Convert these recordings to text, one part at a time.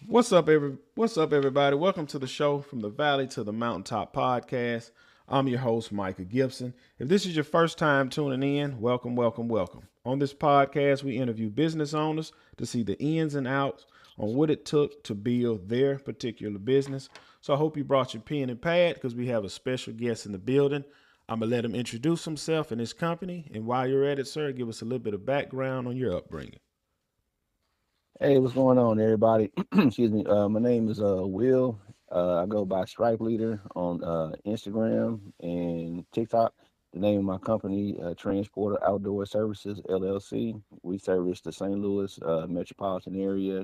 What's up everybody? Welcome to the show From the Valley to the Mountaintop podcast. I'm your host Micah Gibson. If this is your first time tuning in, welcome, welcome, welcome. On this podcast, we interview business owners to see the ins and outs on what it took to build their particular business. So I hope you brought your pen and pad because we have a special guest in the building. I'm gonna let him introduce himself and his company, and while you're at it, sir, give us a little bit of background on your upbringing. Hey, what's going on, everybody? Excuse me. My name is Will. I go by Stripe Leader on Instagram and TikTok. The name of my company, Transporter Outdoor Services LLC. We service the St. Louis metropolitan area.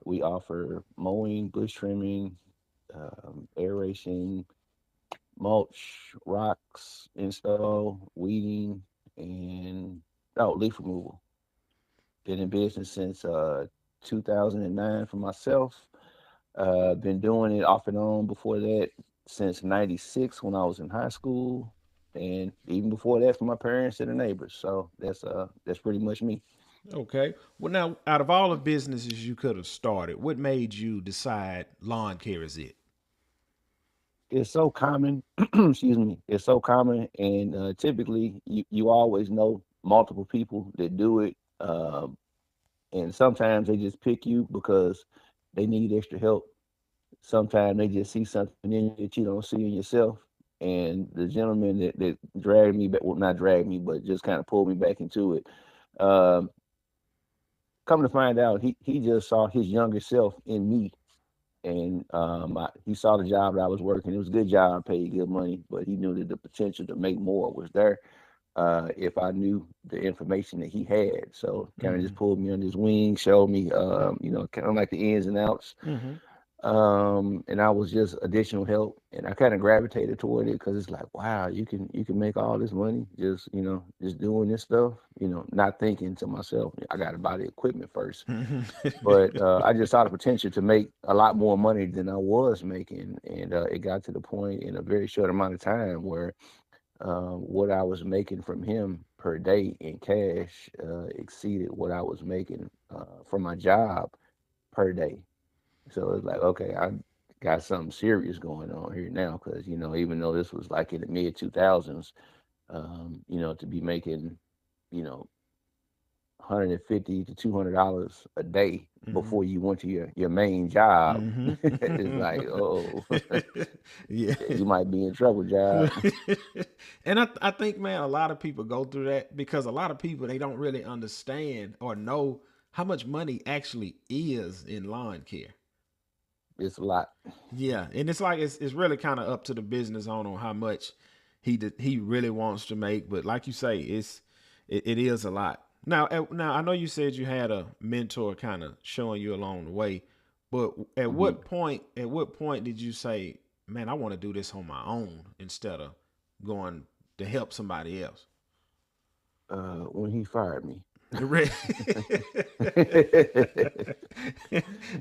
We offer mowing, bush trimming, aeration, mulch, rocks install, weeding, and leaf removal. Been in business since 2009 for myself. Been doing it off and on before that since '96 when I was in high school, and even before that for my parents and the neighbors. So that's pretty much me. Okay. Well, now, out of all the businesses you could have started, what made you decide lawn care is it? It's so common. Excuse me. It's so common, and typically you always know multiple people that do it. And sometimes they just pick you because they need extra help. Sometimes they just see something in you that you don't see in yourself. And the gentleman that dragged me back, well, not dragged me, but just kind of pulled me back into it. Um, Come to find out, he just saw his younger self in me, and he saw the job that I was working. It was a good job, paid good money, but he knew that the potential to make more was there if I knew the information that he had. So kind of just Mm-hmm. pulled me under his wing, showed me, kind of like the ins and outs. Mm-hmm. And I was just additional help, and I kind of gravitated toward it because it's like, wow, you can make all this money just just doing this stuff, not thinking to myself, I got to buy the equipment first. But I just saw the potential to make a lot more money than I was making, and it got to the point in a very short amount of time where what I was making from him per day in cash exceeded what I was making from my job per day. So it's like, okay, I got something serious going on here now because, even though this was like in the mid 2000s, to be making, you know, 150 to $200 a day Mm-hmm. before you went to your main job, it's like, Mm-hmm. oh, Yeah. you might be in trouble, job. And I think, man, a lot of people go through that because a lot of people, they don't really understand or know how much money actually is in lawn care. It's a lot. Yeah, and it's like it's really kind of up to the business owner on how much he really wants to make. But like you say, it is a lot. Now I know you said you had a mentor kind of showing you along the way, but hmm at what point did you say, man, I want to do this on my own instead of going to help somebody else? when he fired me. Re-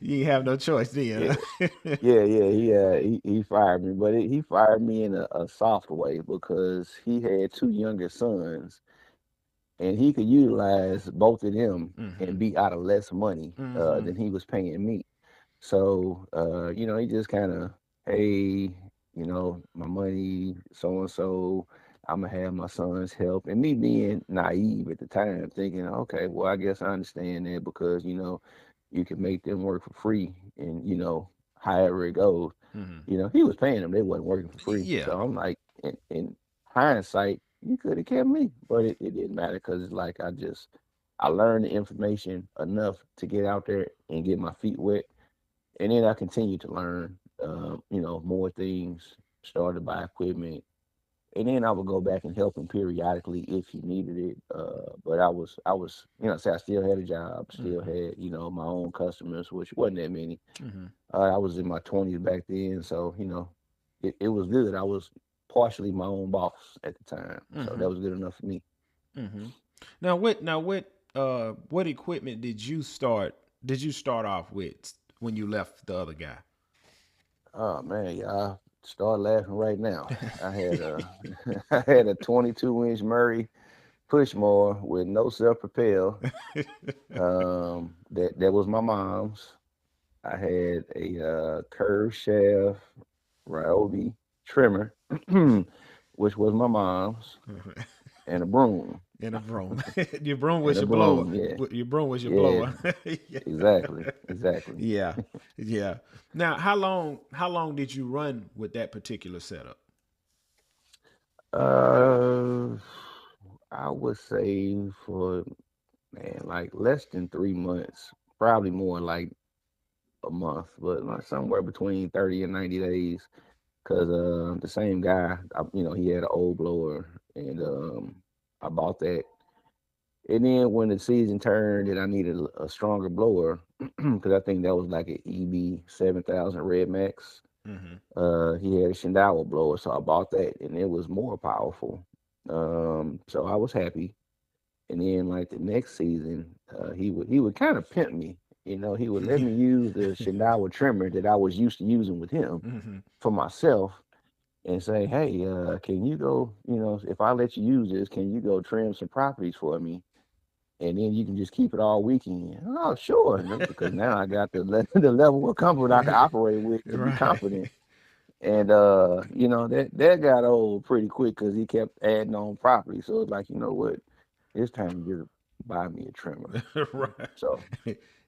you have no choice then. Yeah, yeah. He fired me, but he fired me in a soft way because he had two younger sons, and he could utilize both of them Hmm. and be out of less money Hmm. than he was paying me. So, he just kind of, hey, my money, so and so, I'm gonna have my son's help, and me being naive at the time, thinking, okay, well, I guess I understand that because you can make them work for free, and however it goes, Hmm. he was paying them; they wasn't working for free. Yeah. So I'm like, in hindsight, you could have kept me, but it didn't matter because it's like I learned the information enough to get out there and get my feet wet, and then I continued to learn, more things. Started to buy equipment, and then I would go back and help him periodically if he needed it. But I was, say I still had a job, still Hmm. had, my own customers, which wasn't that many. Hmm. I was in my 20s back then, so it was good. I was partially my own boss at the time, so Hmm. that was good enough for me. Hmm. Now what equipment did you start off with when you left the other guy? Oh man, yeah, I start laughing right now. I had a I had a 22-inch Murray push mower with no self propel. That was my mom's. I had a curved shaft Ryobi trimmer, which was my mom's, and a broom. And a broom. Your broom And was a your blower. broom, yeah. Your broom was your Yeah, blower. Yeah. exactly. Exactly. Yeah. Yeah. Now, how long did you run with that particular setup? Uh I would say for man, like less than 3 months, probably more like a month, but like somewhere between 30 and 90 days. Cause the same guy, he had an old blower, and I bought that. And then when the season turned and I needed a stronger blower, because I think that was like an EB 7000 Red Max. Hmm. He had a Shindawa blower, so I bought that, and it was more powerful. So I was happy. And then like the next season, he would kind of pimp me. He would let Yeah. me use the Shindawa trimmer that I was used to using with him Hmm. for myself, and say, hey, can you go? If I let you use this, can you go trim some properties for me? And then you can just keep it all weekend. Oh, sure, because now I got the level of comfort I can operate with to be Right. confident. And that got old pretty quick because he kept adding on property. So it's like, you know what, it's time to just buy me a trimmer. Right. So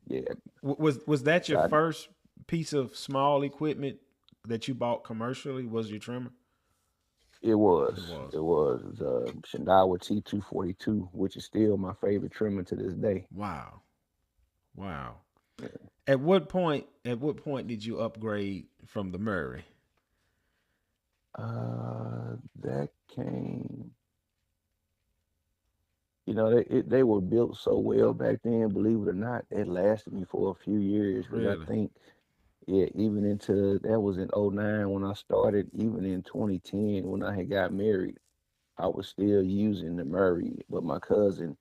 yeah, Was that your so first piece of small equipment that you bought commercially? Was your trimmer? it was It was. it was the Shindawa T242, which is still my favorite trimmer to this day. Wow. Wow. Yeah. At what point did you upgrade from the Murray? That came. They were built so well back then. Believe it or not, it lasted me for a few years because I Really? think, yeah, even into that was in '09 when I started. Even in 2010 when I had got married, I was still using the Murray, but my cousin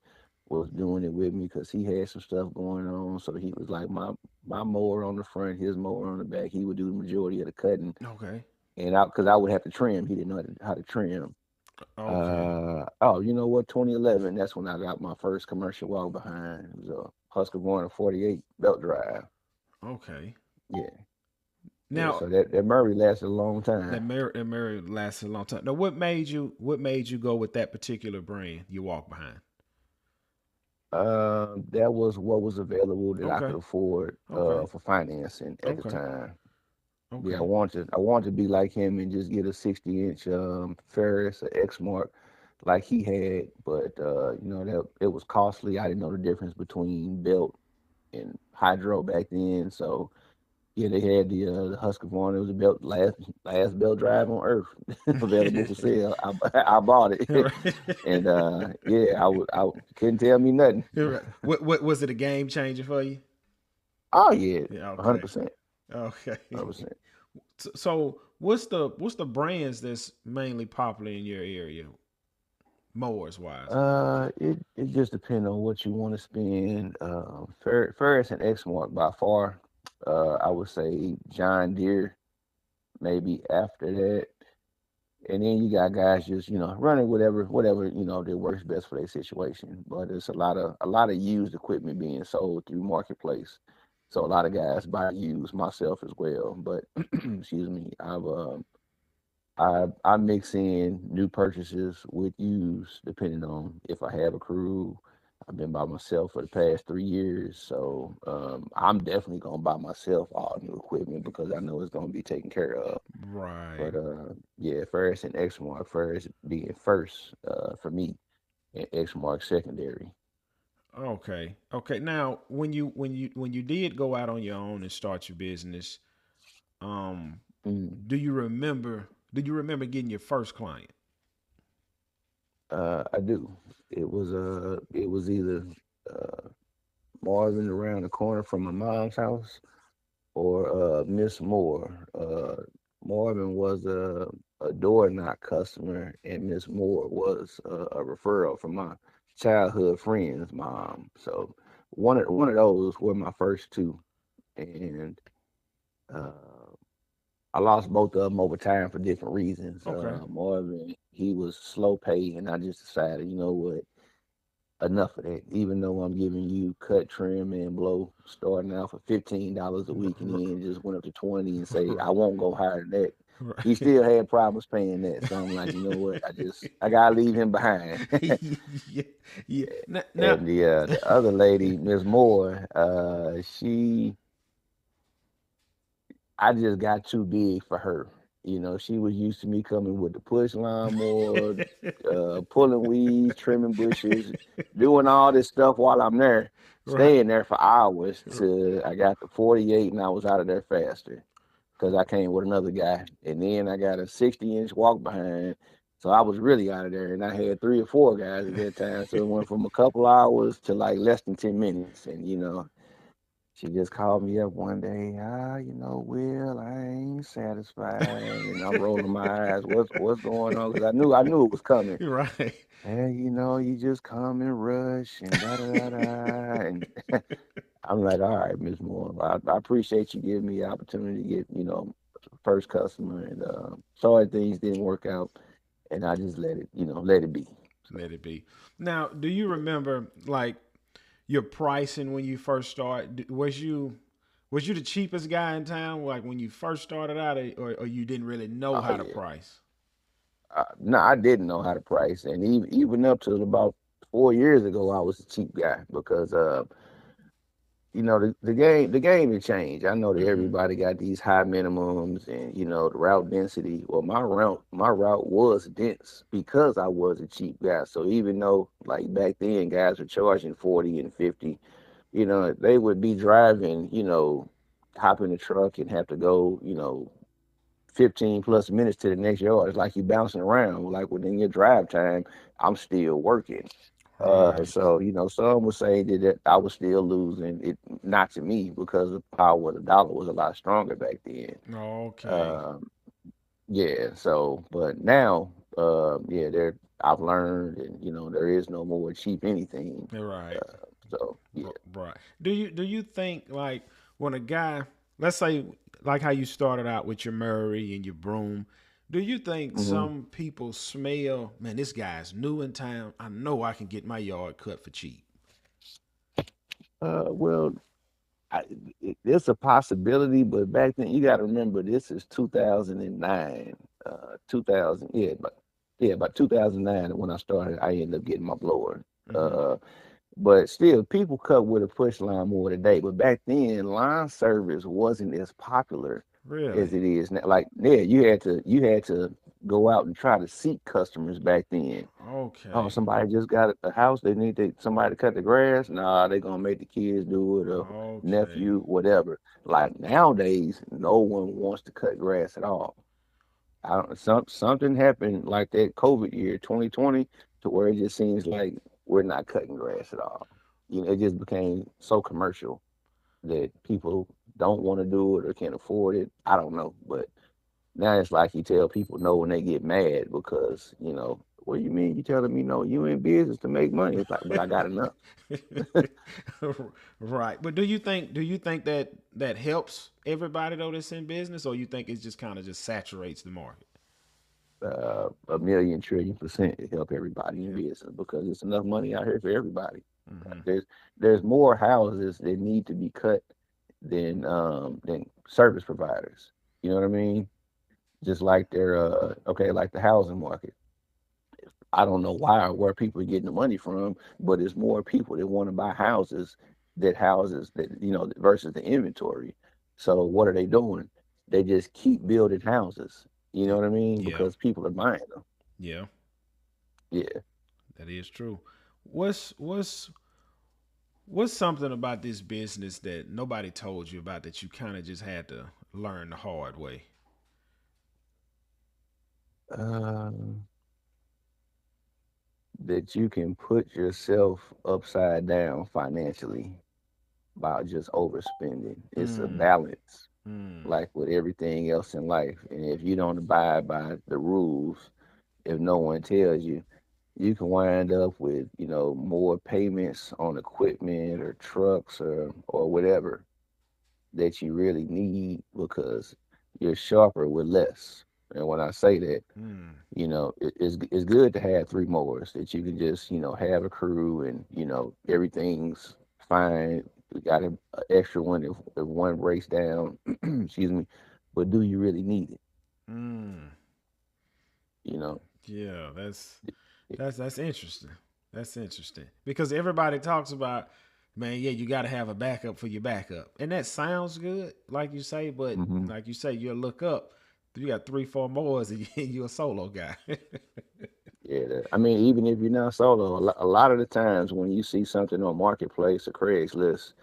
was doing it with me because he had some stuff going on. So he was like my mower on the front, his mower on the back. He would do the majority of the cutting, Okay. and because I would have to trim. He didn't know how to trim. Okay. Oh, you know what? 2011. That's when I got my first commercial walk behind. It was a Husqvarna 48 belt drive. Okay. Yeah, yeah. Now So that Murray lasted a long time. that marriage lasted a long time. Now, what made you go with that particular brand? You walk behind. That was what was available that I Okay. could afford Okay. for financing at the Okay. time. Yeah, I Okay. wanted I wanted to be like him and just get a 60-inch Ferris or Exmark like he had, but that it was costly. I didn't know the difference between belt and hydro back then, so yeah, they had the Husqvarna. It was the last belt drive on earth available for sale. I bought it, Right. and yeah, I couldn't tell me nothing. Right. What was it a game changer for you? Oh yeah, Yeah. one hundred Okay. percent, Okay. 100%. So what's the brands that's mainly popular in your area, mowers wise? It just depends on what you want to spend. Ferris and Exmark by far. I would say John Deere maybe after that. And then you got guys just running whatever that works best for their situation. But it's a lot of used equipment being sold through marketplace, so a lot of guys buy used, myself as well. But excuse me, I mix in new purchases with used depending on if I have a crew. I've been by myself for the past 3 years, so I'm definitely gonna buy myself all new equipment because I know it's gonna be taken care of. Right. But yeah, first and X mark first being first for me, and X mark secondary. Okay. Okay. Now, when you did go out on your own and start your business, um, Mm. do you remember getting your first client? I do. It was either uh, Marvin around the corner from my mom's house or Miss Moore. Marvin was a door knock customer, and Miss Moore was a referral from my childhood friend's mom. So one of those were my first two, and uh, I lost both of them over time for different reasons. Okay. Marvin, he was slow pay, and I just decided, you know what, enough of that. Even though I'm giving you cut, trim, and blow, starting out for $15 a week, and then just went up to 20, and say Right. I won't go higher than that. He Right. still had problems paying that, so I'm like, you know what? I gotta leave him behind. Yeah. Yeah. Now, And the other lady, Miss Moore, she I just got too big for her. You know, she was used to me coming with the push lawnmower, pulling weeds, trimming bushes, doing all this stuff while I'm there, right. staying there for hours till I got to 48 and I was out of there faster because I came with another guy. And then I got a 60-inch walk behind. So I was really out of there. And I had 3 or 4 guys at that time. So it went from a couple hours to like less than 10 minutes. And, she just called me up one day. Will, I ain't satisfied, and I'm rolling my eyes. What's going on? Because I knew it was coming. Right. And you just come and rush and da da da da. And I'm like, all right, Miss Moore, I appreciate you giving me the opportunity to get first customer. And sorry things didn't work out, and I just let it be. So Let it be. Now, do you remember like your pricing when you first started? Was you the cheapest guy in town? Like when you first started out, or you didn't really know oh how to yeah. price? No, I didn't know how to price, and even up to about 4 years ago, I was a cheap guy because the game had changed. I know that Mm-hmm. everybody got these high minimums, and the route density. Well, my route was dense because I was a cheap guy. So even though like back then guys were charging 40 and 50, they would be driving, hop in the truck and have to go, 15 plus minutes to the next yard. It's like you bouncing around. Like within your drive time, I'm still working. Right. So some would say that I was still losing. It not to me because the power of the dollar was a lot stronger back then. Okay. Um, yeah. So, but now, yeah, I've learned, and there is no more cheap anything. Right. So yeah. Right. Do you think like when a guy, let's say like how you started out with your Murray and your broom, do you think hmm some people smell, man, this guy's new in town. I know I can get my yard cut for cheap. Well, I, it's a possibility, but back then you got to remember this is 2009, 2000, about 2009 when I started. I ended up getting my blower. Mm-hmm. Uh, but still, people cut with a push line more today. But back then, line service wasn't as popular as Really? it is now. Like, yeah, you had to go out and try to seek customers back then. Oh, Okay. somebody just got a house. They need somebody to cut the grass. Nah, they gonna make the kids do it or Okay. nephew, whatever. Like nowadays, no one wants to cut grass at all. Something happened like that COVID year, 2020, to where it just seems like we're not cutting grass at all. It just became so commercial that people don't want to do it or can't afford it. I don't know, but now it's like you tell people no when they get mad because, what do you mean you telling me no? You in business to make money. It's like, but I got enough. Right. But do you think that helps everybody though that's in business, or you think it just kind of just saturates the market? A million trillion percent to help everybody in Yeah. business because it's enough money out here for everybody. Mm-hmm. There's more houses that need to be cut than service providers. You know what I mean? Just like they're okay, like the housing market. I don't know why or where people are getting the money from, but it's more people that want to buy houses that versus the inventory. So what are they doing? They just keep building houses. You know what I mean? Yeah. Because people are buying them. Yeah. Yeah. That is true. What's something about this business that nobody told you about that you kind of just had to learn the hard way? Um, that you can put yourself upside down financially by just overspending. It's a Mm. balance, Mm. like with everything else in life. And if you don't abide by the rules, if no one tells you, you can wind up with, more payments on equipment or trucks or whatever that you really need because you're sharper with less. And when I say that, Mm. it's good to have three mowers that you can just have a crew and everything's fine. We got a extra one if one breaks down. Excuse me, but do you really need it? Mm. You know. Yeah, that's interesting. That's interesting because everybody talks about, man, yeah, you got to have a backup for your backup, and that sounds good, like you say. But Hmm. like you say, you'll look up, you got three, four more, and you're a solo guy. Yeah, I mean, even if you're not solo, a lot of the times when you see something on Marketplace or Craigslist,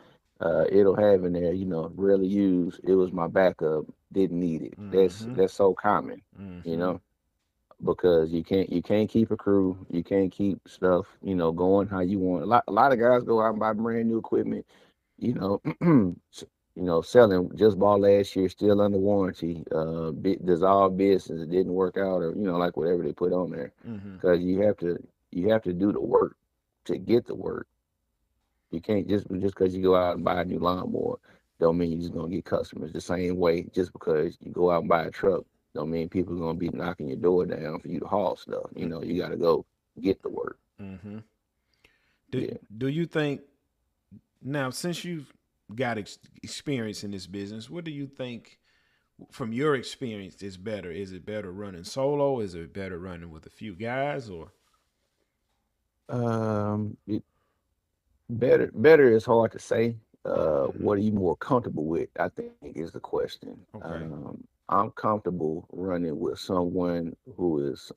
it'll have in there, rarely used. It was my backup, didn't need it. That's Mm-hmm. that's so common, you Mm-hmm. know, because you can't keep a crew, you can't keep stuff, going how you want. A lot of guys go out and buy brand new equipment, you know, selling just bought last year, still under warranty. Dissolved business, it didn't work out, or like whatever they put on there, Mm-hmm. because you have to do the work to get the work. You can't just because you go out and buy a new lawnmower, don't mean you're just gonna get customers. The same way, just because you go out and buy a truck, don't mean people are gonna be knocking your door down for you to haul stuff. You got to go get the work. Mm-hmm. Do Yeah. Do you think now, since you've got experience in this business, what do you think from your experience is better? Is it better running solo? Is it better running with a few guys? Or It, better is hard to say. mm-hmm. What are you more comfortable with? I think is the question. Okay, I'm comfortable running with someone who is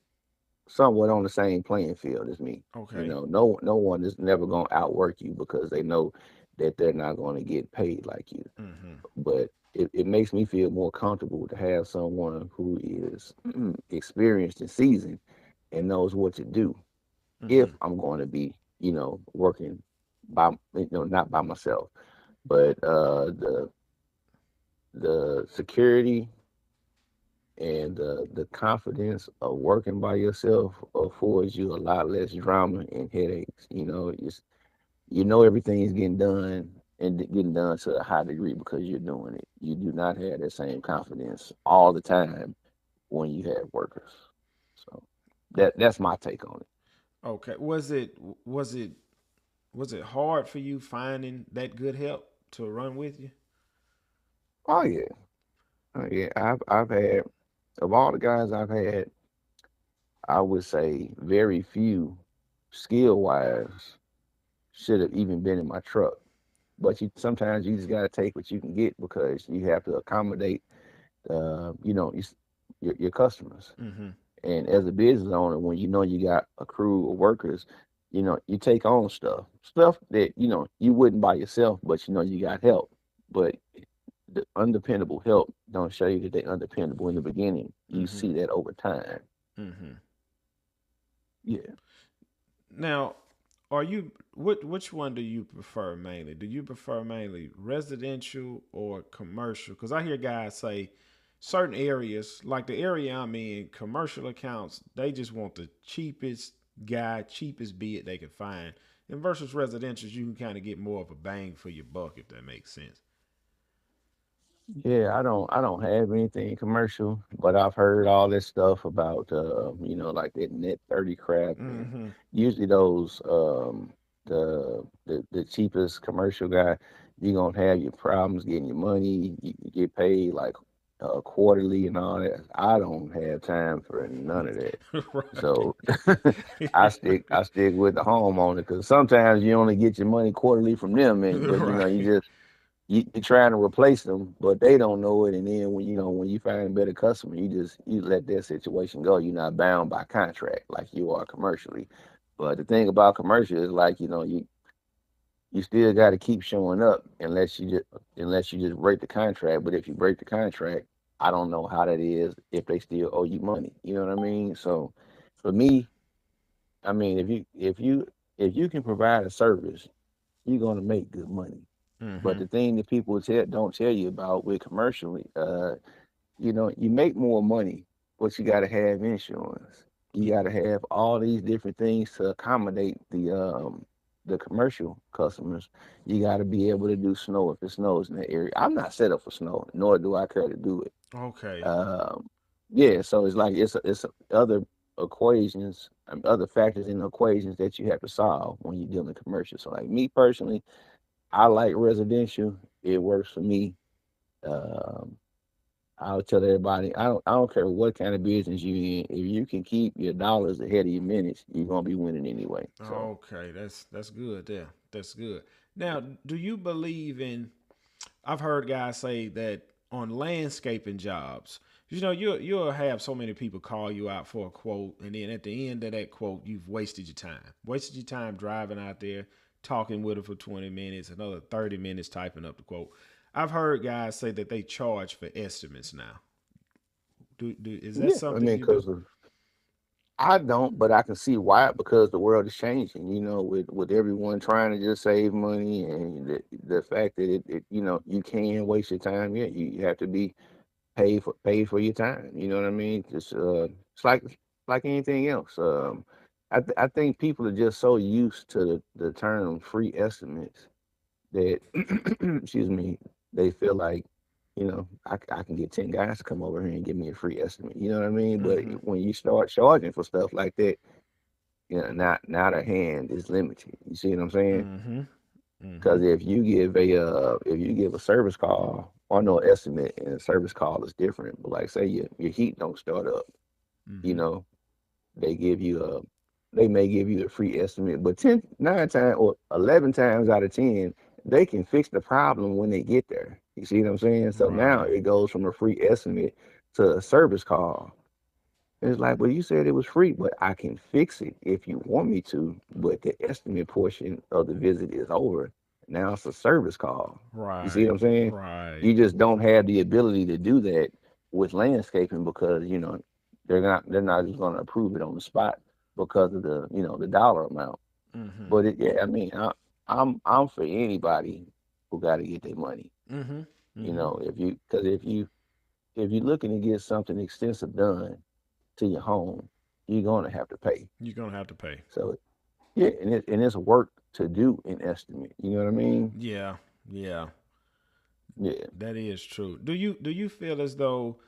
somewhat on the same playing field as me. okay, No one is never going to outwork you because they know that they're not going to get paid like you. mm-hmm. But it makes me feel more comfortable to have someone who is experienced and seasoned and knows what to do Mm-hmm. if I'm going to be, working by, not by myself. But the security and the confidence of working by yourself affords you a lot less drama and headaches. Everything is getting done and getting done to a high degree because you're doing it. You do not have that same confidence all the time when you have workers. So that's my take on it. Okay. Was it was it hard for you finding that good help to run with you? Oh yeah, oh yeah. I've had, of all the guys I've had, I would say very few skill wise should have even been in my truck. But sometimes you just got to take what you can get because you have to accommodate, your customers. Mm-hmm. And as a business owner, when you got a crew of workers, you take on stuff that you wouldn't by yourself, but you got help. But the undependable help don't show you that they're undependable in the beginning. You Mm-hmm. see that over time. Mm-hmm. Yeah. Now, are you which one do you prefer mainly? Do you prefer mainly residential or commercial? Because I hear guys say certain areas, like the area I'm in, commercial accounts, they just want the cheapest guy, cheapest bid they can find. And versus residential, you can kind of get more of a bang for your buck, if that makes sense. Yeah, I don't have anything commercial, but I've heard all this stuff about like that net 30 crap, and Mm-hmm. usually those the cheapest commercial guy, you're gonna have your problems getting your money. You get paid like quarterly and all that. I don't have time for none of that. Right. So I stick with the homeowner because sometimes you only get your money quarterly from them, and but you Right. just you're trying to replace them, but they don't know it. And then when you find a better customer, you let that situation go. You're not bound by contract like you are commercially. But the thing about commercial is like you still got to keep showing up unless you just break the contract. But if you break the contract, I don't know how that is if they still owe you money. You know what I mean? So for me, I mean if you can provide a service, you're gonna make good money. But Mm-hmm. the thing that people don't tell you about with commercially, you make more money, but you got to have insurance. You got to have all these different things to accommodate the commercial customers. You got to be able to do snow if it snows in that area. I'm not set up for snow, nor do I care to do it. Okay. Um, Yeah, so it's like it's other equations, other factors in the equations that you have to solve when you're dealing commercial. So like me personally, I like residential. It works for me. Um, I'll tell everybody, I don't care what kind of business you in. If you can keep your dollars ahead of your minutes, you're gonna be winning anyway. So Okay, that's good there. That's good. Now, do you believe in? I've heard guys say that on landscaping jobs, you'll have so many people call you out for a quote, and then at the end of that quote, you've wasted your time driving out there talking with them for 20 minutes, another 30 minutes typing up the quote. I've heard guys say that they charge for estimates now. Is that yeah, I something mean, you do? because I don't, but I can see why because the world is changing. With everyone trying to just save money and the fact that you can waste your time. Yeah, you have to be paid for your time. You know what I mean? Just it's like anything else. I think people are just so used to the term free estimates that excuse me, they feel like, I can get 10 guys to come over here and give me a free estimate. You know what I mean? But Mm-hmm. when you start charging for stuff like that, now their hand is limited. You see what I'm saying? Mm-hmm. Mm-hmm. Because if you give a service call or no estimate and a service call is different, but like say your heat don't start up, you Mm-hmm. know, they give you a they may give you a free estimate, but 9 times or 11 times out of 10, they can fix the problem when they get there. You see what I'm saying? So now Right. it goes from a free estimate to a service call. And it's like, well, you said it was free, but I can fix it if you want me to. But the estimate portion of the visit is over. Now it's a service call. You see what Right. I'm saying? Right. You just don't have the ability to do that with landscaping because they're not just going to approve it on the spot because of the dollar amount. Mm-hmm. But yeah, I mean, I'm for anybody who got to get their money. Mm-hmm. Mm-hmm. If you're looking to get something extensive done to your home, you're gonna have to pay. You're gonna have to pay. So yeah, and it's work to do an estimate. You know what I mean? Yeah. Yeah. Yeah, That is true. Do you feel as though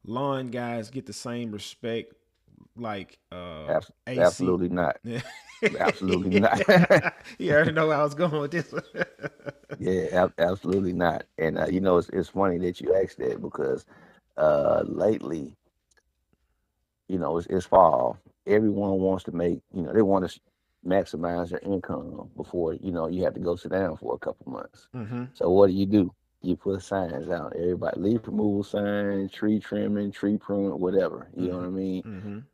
lawn guys get the same respect like AC? absolutely not. Yeah. Absolutely not. You already know where I was going with this one. Yeah, absolutely not. And it's funny that you asked that because lately, it's fall. Everyone wants to they want to maximize their income before, you have to go sit down for a couple months. Mm-hmm. So what do? You put signs out. Everybody, leaf removal signs, tree trimming, tree pruning, whatever. You know what Mm-hmm. I mean?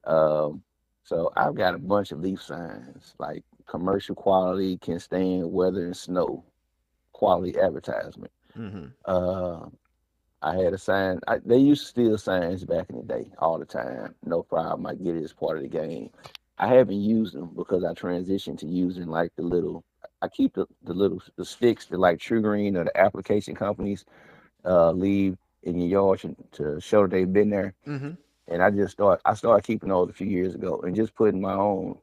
Mm-hmm. Um, so I've got a bunch of leaf signs, like commercial quality, can stand weather and snow, quality advertisement. Mm-hmm. Uh, I had a sign. They used to steal signs back in the day all the time. No problem. I get it as part of the game. I haven't used them because I transitioned to using like the little. I keep the sticks that like True Green or the application companies leave in your yard to show that they've been there. Mm-hmm. And I started keeping those a few years ago and just putting my own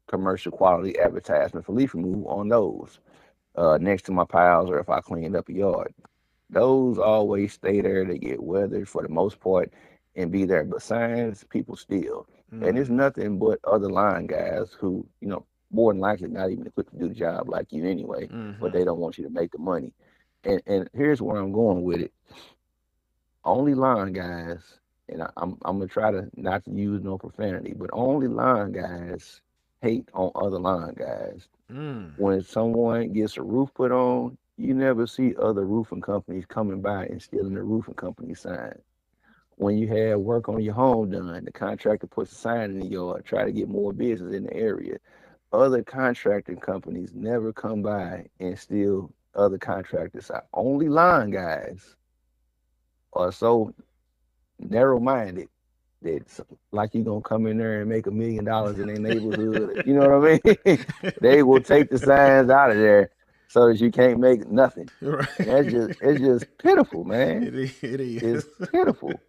commercial quality advertisement for leaf removal on those next to my piles or if I cleaned up a yard. Those always stay there. They get weathered for the most part and be there. But signs, people steal. And it's Mm. nothing but other line guys who, more than likely not even equipped to do the job like you anyway, but Mm-hmm. they don't want you to make the money. And here's where I'm going with it. Only line guys, and I'm gonna try to not to use no profanity, but only line guys hate on other line guys. Mm. When someone gets a roof put on, you never see other roofing companies coming by and stealing the roofing company sign. When you have work on your home done, the contractor puts a sign in the yard, try to get more business in the area. Other contracting companies never come by and steal other contractors. Only line guys are so narrow minded that like you gonna come in there and make $1 million in their neighborhood. You know what I mean? They will take the signs out of there so that you can't make nothing. And that's Right. just it's just pitiful, man. It It's is. pitiful.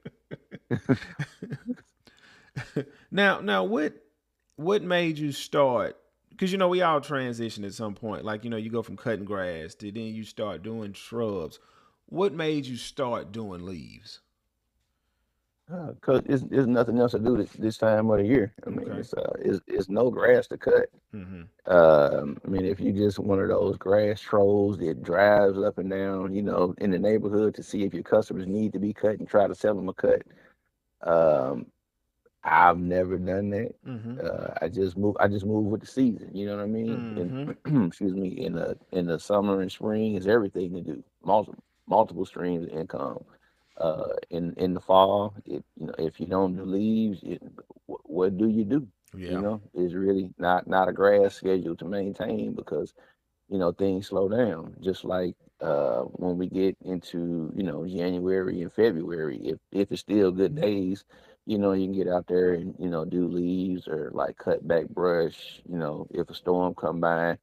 Now, what made you start? Because we all transition at some point. Like you go from cutting grass to then you start doing shrubs. What made you start doing leaves? Cause it's nothing else to do this time of the year. I mean, Okay. it's no grass to cut. Mm-hmm. I mean, if you just one of those grass trolls that drives up and down, in the neighborhood to see if your customers need to be cut and try to sell them a cut, um, I've never done that. Mm-hmm. I just move with the season. You know what I mean? And Mm-hmm. excuse me, in the summer and spring is everything to do. Multiple streams of income. In the fall, if you don't do leaves, what do you do? Yeah. It's really not a grass schedule to maintain because things slow down. Just like when we get into January and February, if it's still good days, you can get out there and do leaves or like cut back brush. If a storm come by,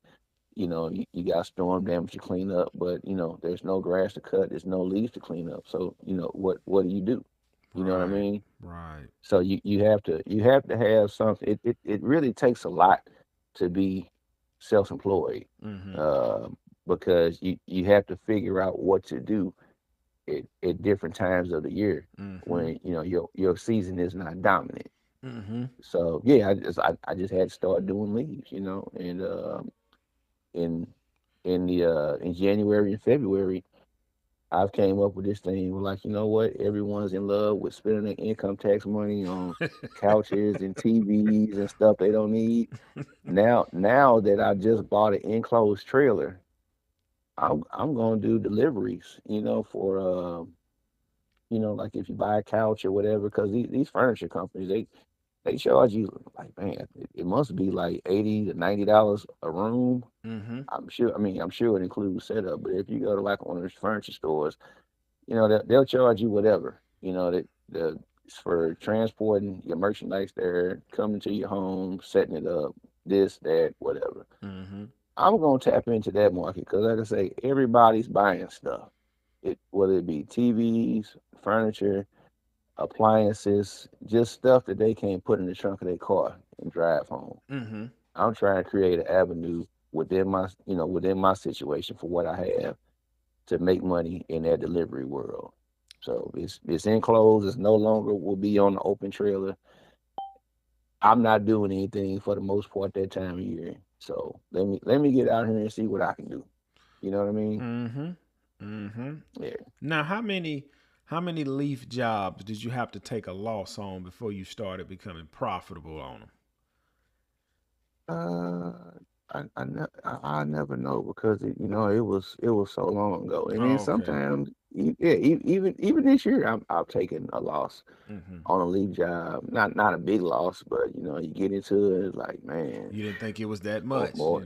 you got storm damage to clean up, but there's no grass to cut, there's no leaves to clean up. So what do you do? You know what I Right. mean? Right. So you have to have something. It really takes a lot to be self-employed, Mm-hmm. uh, because you have to figure out what to do at different times of the year Mm-hmm. when your season is not dominant. Mm-hmm. So yeah, I just had to start doing leaves, and in in January and February, I've came up with this thing. We're like, you know what? Everyone's in love with spending their income tax money on couches and TVs and stuff they don't need. Now that I just bought an enclosed trailer, I'm gonna do deliveries. Like if you buy a couch or whatever, because these furniture companies they charge you like, man, it must be like $80 to $90 a room. Mm-hmm. I'm sure. I mean, I'm sure it includes setup, but if you go to like one of those furniture stores, they'll charge you whatever. That it's for transporting your merchandise there, coming to your home, setting it up, this, that, whatever. Mm-hmm. I'm gonna tap into that market because, like I say, everybody's buying stuff. Whether it be TVs, furniture, appliances, just stuff that they can't put in the trunk of their car and drive home. Mm-hmm. I'm trying to create an avenue within my situation for what I have to make money in that delivery world. So it's enclosed. It's no longer will be on the open trailer. I'm not doing anything for the most part that time of year. So let me get out here and see what I can do. You know what I mean? Mm-hmm. Mm-hmm. Yeah. Now, how many leaf jobs did you have to take a loss on before you started becoming profitable on them? Uh, I never know because it was so long ago. And then Oh, okay. sometimes, yeah, even this year, I've taken a loss Mm-hmm. on a leave job. Not a big loss, but you get into it, it's like, man, You didn't think it was that more, much, more,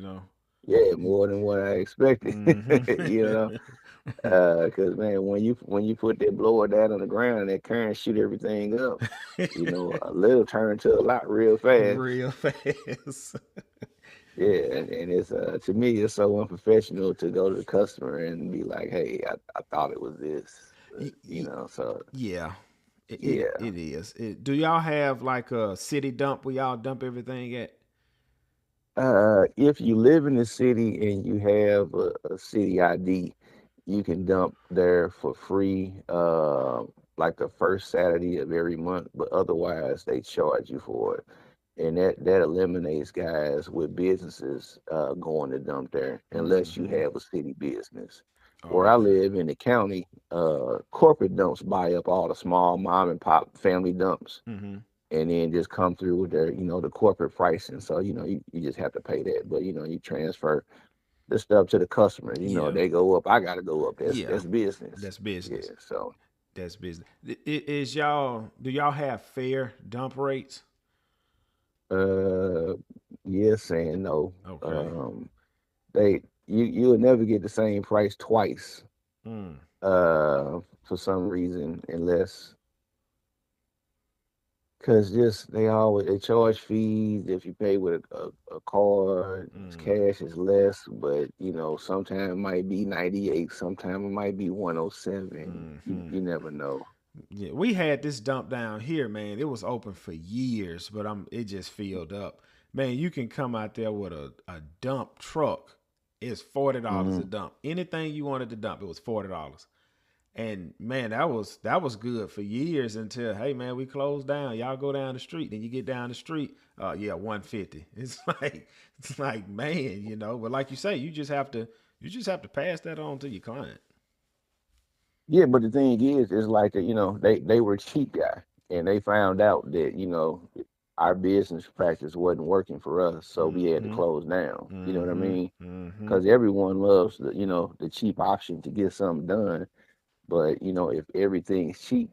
yeah, more than what I expected. You Mm-hmm. know, because man, when you put that blower down on the ground and that current shoot everything up, a little turn to a lot real fast. Real fast. Yeah, and it's to me it's so unprofessional to go to the customer and be like, "Hey, I thought it was this," Y- y- So yeah, it yeah. is. Do y'all have like a city dump where y'all dump everything at? If you live in the city and you have a city ID, you can dump there for free, like the first Saturday of every month. But otherwise, they charge you for it, and that eliminates guys with businesses going to dump there unless you Mm-hmm. have a city business. Where Oh, I okay. live in the county, corporate dumps buy up all the small mom and pop family dumps Mm-hmm. and then just come through with their, the corporate pricing. So, you just have to pay that. But, you transfer the stuff to the customer. Yeah, They go up, I gotta go up. That's yeah. that's business. That's Yeah. business. So That's business. Is y'all? Do y'all have fair dump rates? uh yes and no. Okay. Um you'll never get the same price twice, Mm. for some reason, unless because just they charge fees if you pay with a card. Mm. Cash is less, but sometimes it might be 98, sometimes it might be 107. You, Hmm. you never know. Yeah, we had this dump down here, man. It was open for years, but it just filled up. Man, you can come out there with a dump truck. It's $40 a Mm, dump. Anything you wanted to dump, it was $40. And man, that was good for years until, hey man, we closed down. Y'all go down the street. Then you get down the street, yeah, 150. It's like man, But like you say, you just have to pass that on to your client. Yeah, but the thing is like they were cheap guy, and they found out that our business practice wasn't working for us, so we had to Mm-hmm. close down. You know what I Mm-hmm. mean? Mm-hmm. Because everyone loves the cheap option to get something done. But if everything's cheap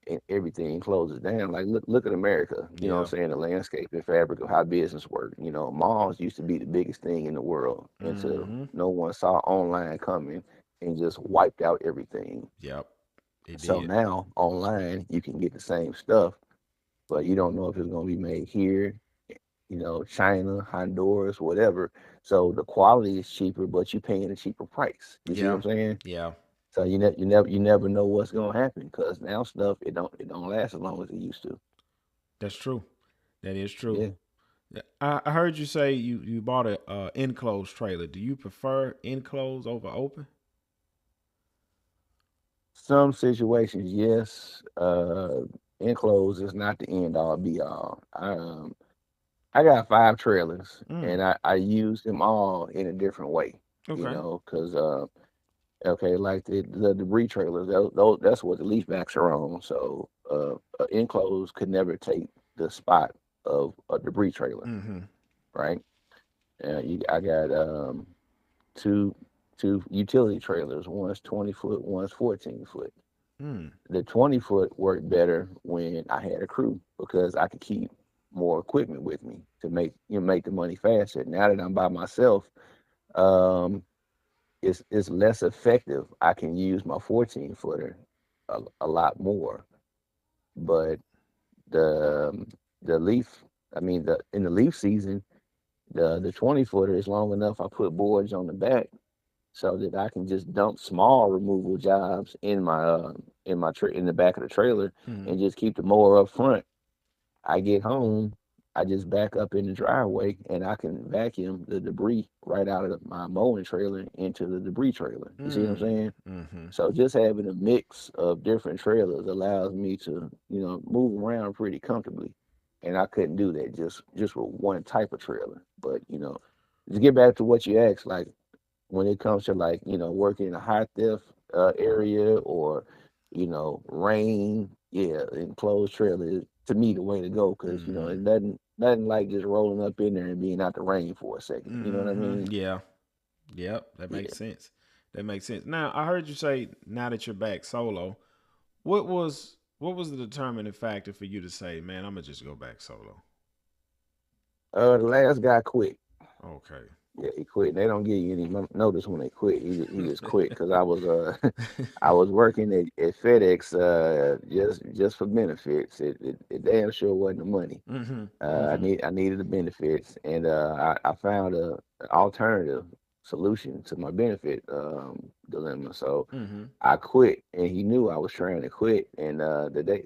and everything closes down, like look at America. You know what Yeah. I'm saying? The landscape and fabric of how business work. Malls used to be the biggest thing in the world until Mm-hmm. no one saw online coming and just wiped out everything. Yep. It So did. now online you can get the same stuff, but you don't know if it's gonna be made here, China, Honduras, whatever. So the quality is cheaper, but you're paying a cheaper price. You see what Yeah. I'm saying? Yeah. So you never know what's gonna happen because now stuff it don't last as long as it used to. That's true. That is true. Yeah. I heard you say you bought a enclosed trailer. Do you prefer enclosed over open? Some situations, yes. Enclosed is not the end all be all. I got 5 trailers Mm. and I use them all in a different way. Okay. Because okay, like the debris trailers, those that's what the leaf backs are on. So enclosed could never take the spot of a debris trailer, Mm-hmm. right? I got two two utility trailers. One's 20 foot, one's 14 foot. Mm. The 20 foot worked better when I had a crew because I could keep more equipment with me to make the money faster. Now that I'm by myself, um, it's less effective. I can use my 14 footer a lot more, but the leaf, I mean the in the leaf season, the 20 footer is long enough. I put boards on the back so that I can just dump small removal jobs in the back of the trailer Mm-hmm. and just keep the mower up front. I get home, I just back up in the driveway and I can vacuum the debris right out of my mowing trailer into the debris trailer. You see what I'm Mm. saying? Mm-hmm. So just having a mix of different trailers allows me to, move around pretty comfortably. And I couldn't do that just with one type of trailer. But, to get back to what you asked, like when it comes to like working in a high theft area or rain, yeah, enclosed trailer is to me the way to go because Mm-hmm. it's nothing like just rolling up in there and being out the rain for a second. You know what I Mm-hmm. mean? Yeah. Yep. That makes Yeah. sense. That makes sense. Now I heard you say now that you're back solo, what was the determining factor for you to say, man, I'm gonna just go back solo? The last guy quit. Okay. Yeah, he quit. They don't give you any notice when they quit. He just quit because I was I was working at FedEx just for benefits. It damn sure wasn't the money. Mm-hmm. I Mm-hmm. needed the benefits, and I found an alternative solution to my benefit dilemma. So Mm-hmm. I quit, and he knew I was trying to quit. And the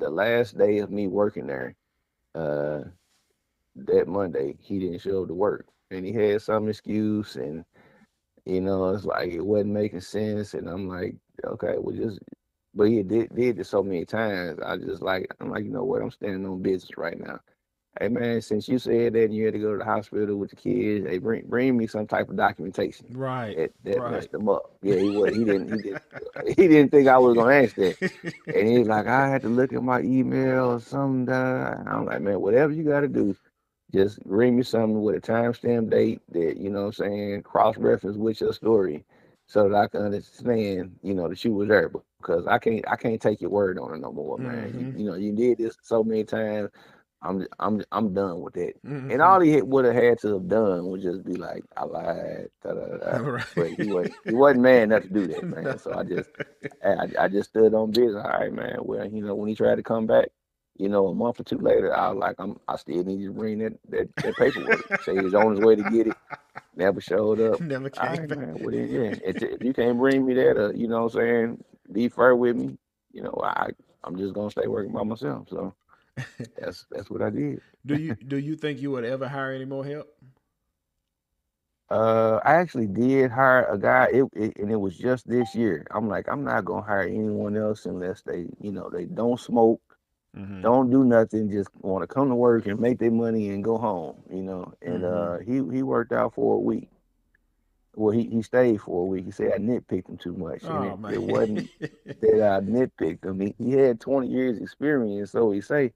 last day of me working there, uh, that Monday, he didn't show up to work, and he had some excuse, and it's like it wasn't making sense. And I'm like, okay, well just. But he did this so many times. I'm like, you know what? I'm standing on business right now. Hey man, since you said that and you had to go to the hospital with the kids, hey, bring me some type of documentation Right. that Right. messed him up. Yeah, he didn't think I was gonna ask that. And he's like, I had to look at my email or something. I'm like, man, whatever you gotta do, just bring me something with a timestamp date that, what I'm saying, cross reference with your story so that I can understand, that you were there because I can't take your word on it no more, man. mm-hmm. You did this so many times. I'm done with that. And Mm-hmm. all he would have had to have done was just be like, I lied, da, da, da, da. But Right. he wasn't man enough to do that, man. So I just stood on business. All right, man. Well, when he tried to come back, a month or two later, I was like, I still need you to bring that paperwork. Say he was on his way to get it, never showed up. Never All came right, back. man. Well then, yeah. If you can't bring me that, what I'm saying, be fair with me. I'm just gonna stay working by myself. So that's what I did. Do you think you would ever hire any more help? I actually did hire a guy, and it was just this year. I'm like, I'm not gonna hire anyone else unless they don't smoke, Mm-hmm. don't do nothing, just want to come to work and make their money and go home. And Mm-hmm. he worked out for a week. Well, he stayed for a week. He said I nitpicked him too much, and Oh it, man. it wasn't that I nitpicked him. He had 20 years experience, so he say,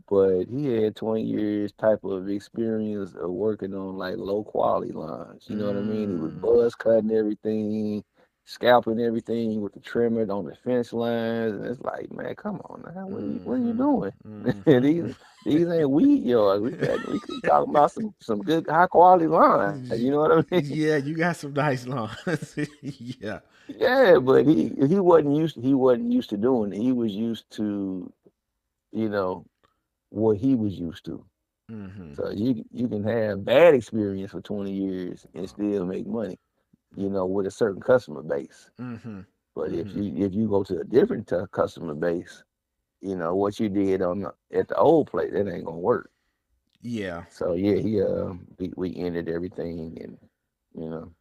but he had 20 years type of experience of working on like low quality lines. You know what I mean? He was Mm. buzz cutting everything, scalping everything with the trimmer on the fence lines, and it's like, man, come on now, what are you Mm-hmm. doing? Mm-hmm. these ain't weed yards. We talking about some good high quality lines. You know what I mean? Yeah, you got some nice lawns. Yeah. Yeah, but he wasn't used to doing it. He was used to you know what he was used to. Mm-hmm. So you can have bad experience for 20 years and still make money, with a certain customer base. Mm-hmm. But if Mm-hmm. you go to a different customer base, what you did at the old place, that ain't gonna work. Yeah. So yeah, we ended everything, and you know,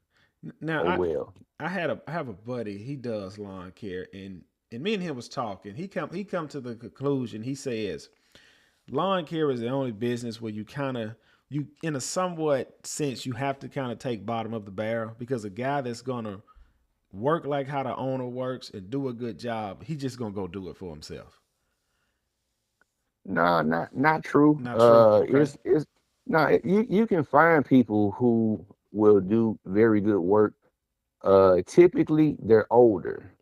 Now oh well. I have a buddy. He does lawn care, and me and him was talking. He come to the conclusion. He says lawn care is the only business where you kind of you in a somewhat sense you have to kind of take bottom of the barrel because a guy that's gonna work like how the owner works and do a good job, he just gonna go do it for himself. No, not true. Not true. Okay. It's no. You can find people who will do very good work. Typically they're older.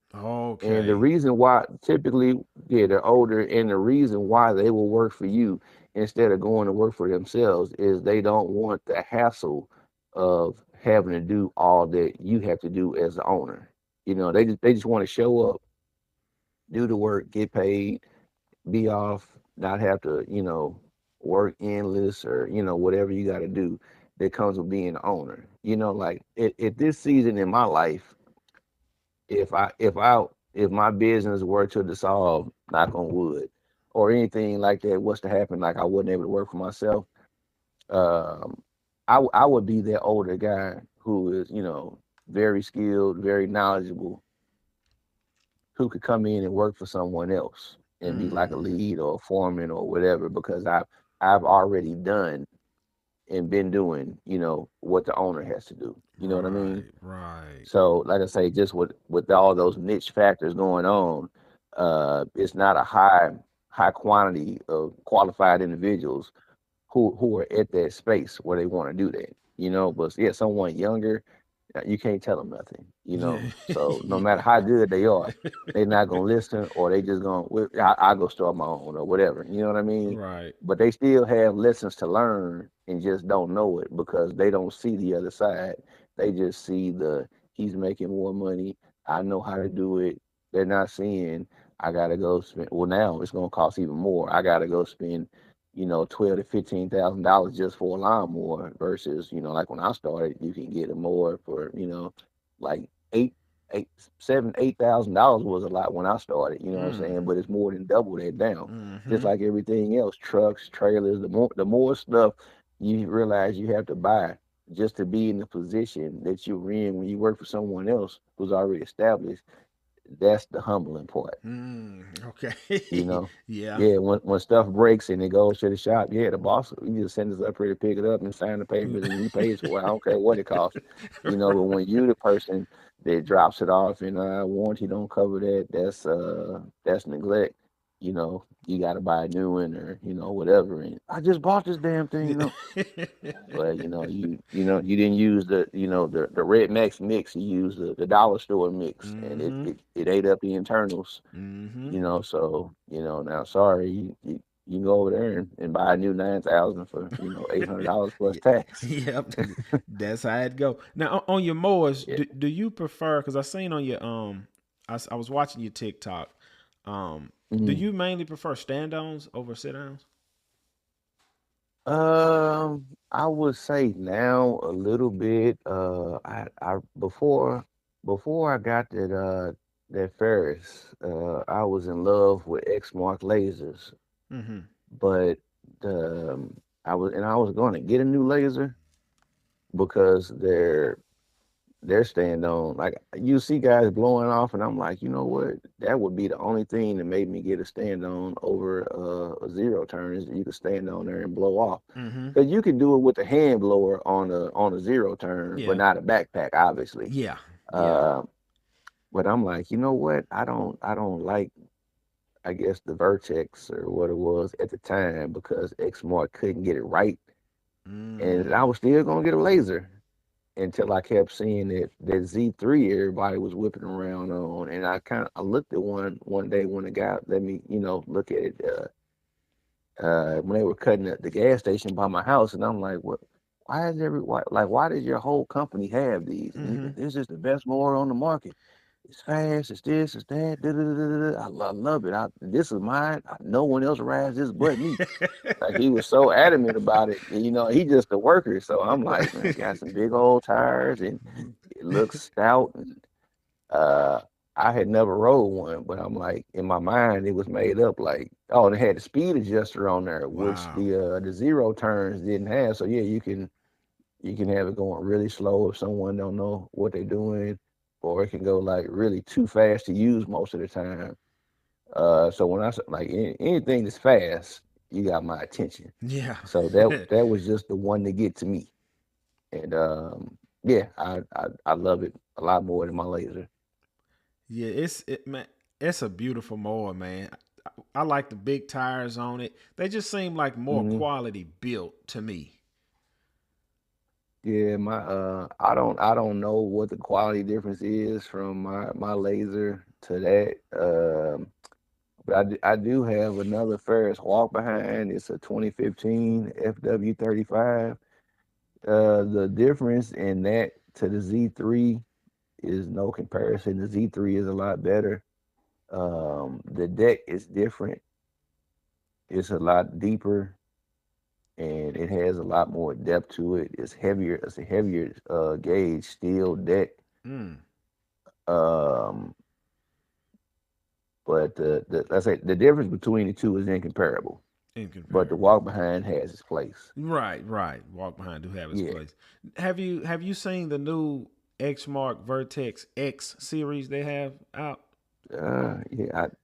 And the Okay. reason why, typically, yeah, they're older, and the reason why they will work for you instead of going to work for themselves is they don't want the hassle of having to do all that you have to do as the owner. They just want to show up, do the work, get paid, be off, not have to, work endless or, whatever you got to do that comes with being the owner. Like at this season in my life, if my business were to dissolve, knock on wood, or anything like that was to happen, like I wasn't able to work for myself, um, I would be that older guy who is, very skilled, very knowledgeable, who could come in and work for someone else and be like a Mm. lead or a foreman or whatever, because I've already done and been doing, what the owner has to do. You know what I mean? Right. Right. So, like I say, just with all those niche factors going on, it's not a high quantity of qualified individuals who are at that space where they want to do that. But yeah, someone younger, you can't tell them nothing. Yeah. So no matter how Yeah. good they are, they're not gonna listen, or they just gonna, "Well, I go start my own," or whatever. You know what I mean? Right. But they still have lessons to learn and just don't know it because they don't see the other side. They just see the he's making more money. I know how to do it. They're not seeing I gotta go spend. Well, now it's gonna cost even more. I gotta go spend, $12,000 to $15,000 just for a lawnmower versus, like when I started, you can get a mower for, like eight, $7,000, $8,000 was a lot when I started. You know what I'm Mm. saying? But it's more than double that now. Just Mm-hmm. like everything else, trucks, trailers. The more stuff you realize you have to buy just to be in the position that you're in when you work for someone else who's already established. That's the humbling part. Mm. You Okay. know, Yeah. yeah. When stuff breaks and it goes to the shop, yeah, the boss, he just sends us up here to pick it up and sign the papers, and he pays for it. I don't care what it costs. But when you the person that drops it off and warranty don't cover that, that's neglect. You got to buy a new one, or whatever. And I just bought this damn thing. But you didn't use the Red Max mix. You used the dollar store mix, and it, Mm-hmm. it it ate up the internals. Mm-hmm. So now, sorry, you can go over there and buy a new 9,000 for $800 plus Yeah. tax. Yep. That's how it go. Now on your mowers, Yeah. do you prefer? Because I seen on your I was watching your TikTok. Do Mhm. you mainly prefer stand-ons over sit-downs? I would say now a little bit. I before I got that Ferris, I was in love with Exmark lasers, Mm-hmm. but um, I was going to get a new laser, because they're stand on. Like you see guys blowing off, and I'm like, you know what? That would be the only thing that made me get a stand on over a zero turn is that you could stand on there and blow off. Mm-hmm. Because you can do it with a hand blower on a zero turn, but Yeah. not a backpack, obviously. Yeah. Yeah. Uh, but I'm like, you know what? I don't like. I guess the Vertex or what it was at the time because Exmark couldn't get it right, and I Mm. was still gonna get a laser until I kept seeing that Z3 everybody was whipping around on, and I looked at one day when the guy let me look at it when they were cutting at the gas station by my house, and I'm like, what? Why does your whole company have these? And he's Mm-hmm. like, this is the best mower on the market. It's fast. It's this. It's that. Da, da, da, da, da. I love it. This is mine. No one else rides this but me. Like he was so adamant about it. And, he just a worker. So I'm like, man, got some big old tires and it looks stout. And uh, I had never rode one, but I'm like, in my mind, it was made up like, oh, and it had the speed adjuster on there, which Wow. the zero turns didn't have. So yeah, you can have it going really slow if someone don't know what they're doing, or it can go like really too fast to use most of the time. So when I like anything that's fast, you got my attention. Yeah. So that was just the one to get to me, and yeah, I love it a lot more than my laser. Yeah, man. It's a beautiful mower, man. I like the big tires on it. They just seem like more Hmm. quality built to me. Yeah, my I don't know what the quality difference is from my laser to that. But I do have another Ferris walk behind. It's a 2015 FW35. The difference in that to the Z3 is no comparison. The Z3 is a lot better. The deck is different. It's a lot deeper and it has a lot more depth to it. It's heavier. It's a heavier gauge steel deck. Mm, Um, but let's say the difference between the two is incomparable. But the incomparable. walk behind has its place. Right, right. Walk behind do have its Yeah. place. Have you seen the new Xmark Vertex X series they have out?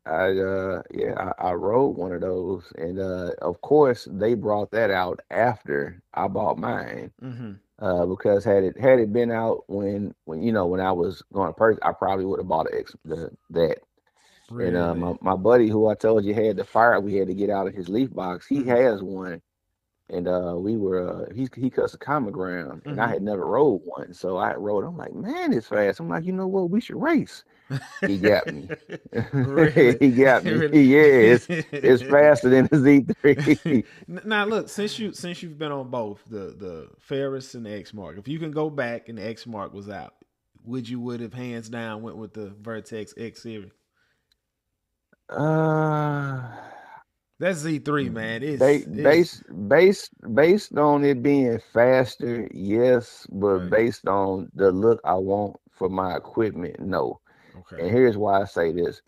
I rode one of those, and of course they brought that out after I bought mine. Mm-hmm. Because had it been out when I was going to purchase, I probably would have bought that. And Really? my buddy who I told you had the fire, we had to get out of his leaf box. He Mm-hmm. has one, and we were he cuts a common ground, and I Mm-hmm. had never rode one, so I rode. I'm like, man, it's fast. I'm like, you know what? We should race. He got me. Really? He got me. Really? Yeah, it's faster than the Z3. Now look, since you've been on both the Ferris and the X Mark, if you can go back and the X Mark was out, would have hands down went with the Vertex X series? Uh, That Z3 man, ba- is based on it being faster, yes, but right. based on the look I want for my equipment, no. Okay. And here's why I say this.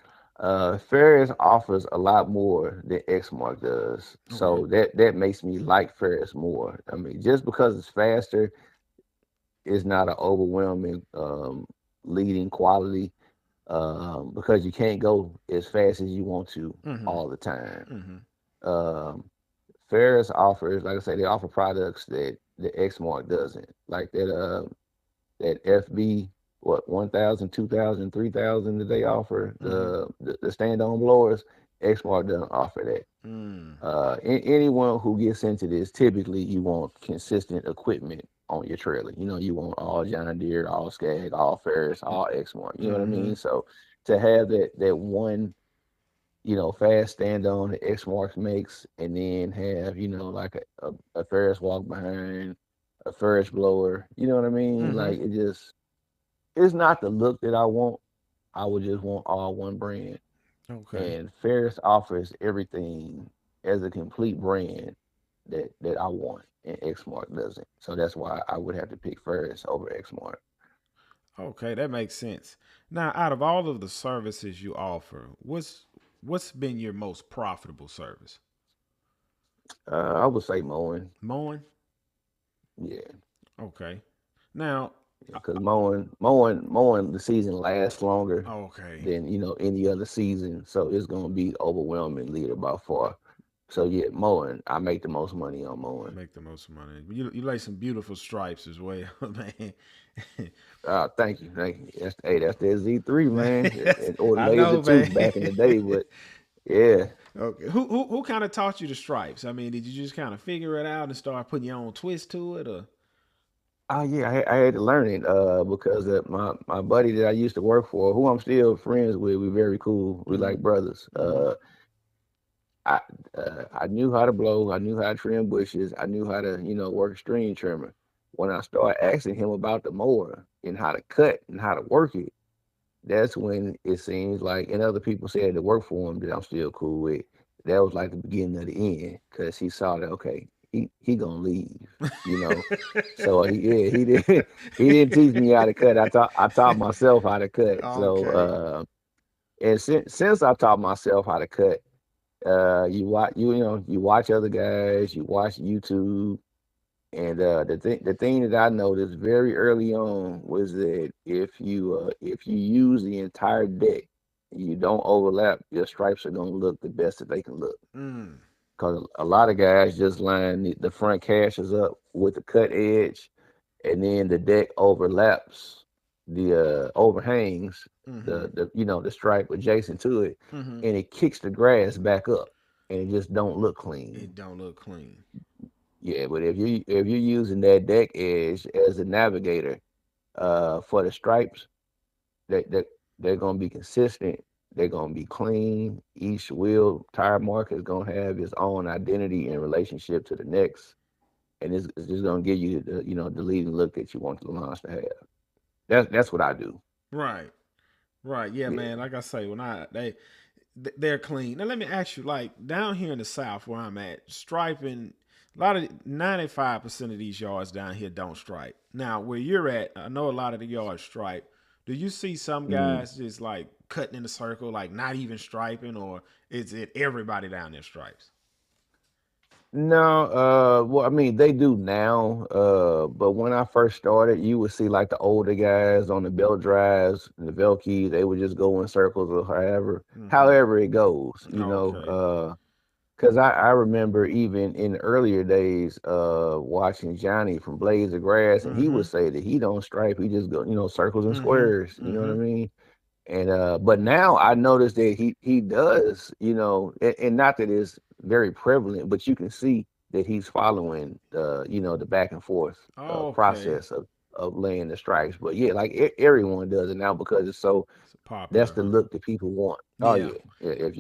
Ferris offers a lot more than Exmark does. Okay. So that makes me like Ferris more. I mean, just because it's faster is not an overwhelming leading quality because you can't go as fast as you want to Mm-hmm. all the time. Mm-hmm. Um, Ferris offers, like I say, they offer products that the Exmark doesn't. Like that FB, what 1,000, 2,000, 3,000 that they offer Mm-hmm. the stand on blowers. Exmark doesn't offer that. Mm. Anyone who gets into this, typically you want consistent equipment on your trailer. You want all John Deere, all Skag, all Ferris, all Exmark. You know what I Mm-hmm. mean? So to have that one fast stand on that X Marks makes, and then have, like a Ferris walk behind, a Ferris blower. You know what I mean? Mm-hmm. Like it's not the look that I want. I would just want all one brand. Okay. And Ferris offers everything as a complete brand that I want, and Xmark doesn't. So that's why I would have to pick Ferris over Xmark. Okay, that makes sense. Now, out of all of the services you offer, what's been your most profitable service? I would say mowing. Mowing? Yeah. Okay. Now, because mowing the season lasts longer okay. than any other season, so it's gonna be overwhelming leader by far. So yeah, mowing, I make the most money on mowing. Make the most money. You lay some beautiful stripes as well, man. Thank you, thank you. That's that Z3 man, Yes, or I laser know, too man. back in the day, but yeah. Okay. Who kind of taught you the stripes? I mean, did you just kind of figure it out and start putting your own twist to it, or? Oh yeah, I had to learn it because my buddy that I used to work for, who I'm still friends with, we very cool, we Mm-hmm. like brothers. Mm-hmm. I I knew how to blow, I knew how to trim bushes, I knew how to work a string trimmer. When I started asking him about the mower and how to cut and how to work it, that's when it seems like, and other people said to work for him that I'm still cool with. That was like the beginning of the end because he saw that okay, he gonna leave, you know. So yeah, he did. He didn't teach me how to cut. I taught myself how to cut. So Okay. and since I taught myself how to cut, you watch other guys, you watch YouTube, and the thing that I noticed very early on was that if you use the entire deck, you don't overlap, your stripes are gonna look the best that they can look. Mm. Because a lot of guys just line the front caches up with the cut edge, and then the deck overlaps the overhangs Mm-hmm. the stripe adjacent to it, Mm-hmm. and it kicks the grass back up, and it just don't look clean. It don't look clean. Yeah, but if you're using that deck edge as a navigator, for the stripes, that they're gonna be consistent. They're gonna be clean. Each wheel tire mark is gonna have its own identity in relationship to the next, and it's just gonna give you the leading look that you want the lines to have. That's what I do. Right. Right. Yeah, man. Yeah. Like I say, when they're clean. Now let me ask you, like down here in the South where I'm at, striping. A lot of 95% of these yards down here don't stripe. Now where you're at, I know a lot of the yards stripe. Do you see some Mm. guys just like cutting in a circle, like not even striping, or is it everybody down there stripes? No, well, I mean, they do now, but when I first started, you would see like the older guys on the belt drives, the Velky, they would just go in circles or Mm-hmm. however it goes, Okay. because I remember even in the earlier days, watching Johnny from Blades of Grass, and he Mm-hmm. would say that he don't stripe, he just go, circles and Mm-hmm. squares, you know what I Mm-hmm. mean? And but now I noticed that he does, and not that it's very prevalent, but you can see that he's following the back and forth Okay. process of laying the stripes. But yeah, like everyone does it now because it's so It's that's popular, the huh? look that people want. Oh Yeah. yeah, yeah. If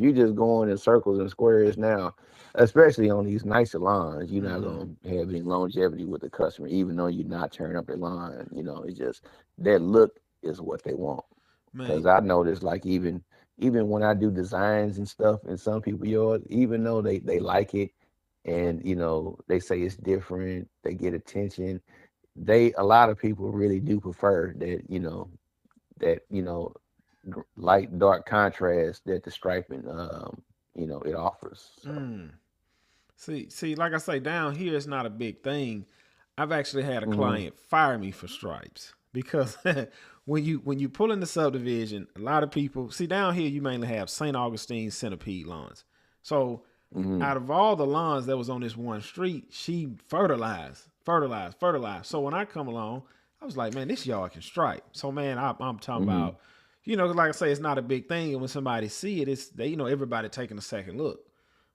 you just going in circles and squares now, especially on these nicer lines, you're not Mm-hmm. gonna have any longevity with the customer, even though you're not tearing up their line. It's just that look is what they want. Man. Because I noticed, like even when I do designs and stuff, and some people yours, even though they like it, and they say it's different, they get attention. A lot of people really do prefer that light dark contrast that the striping it offers. So. Mm. See, like I say, down here it's not a big thing. I've actually had a Hmm. client fire me for stripes because when you pull in the subdivision, a lot of people see down here you mainly have St. Augustine centipede lawns. So Hmm. out of all the lawns that was on this one street, she fertilized. So when I come along, I was like, man, this yard can stripe. So man, I'm talking Hmm. about, like I say, it's not a big thing, and when somebody see it, it's they, everybody taking a second look.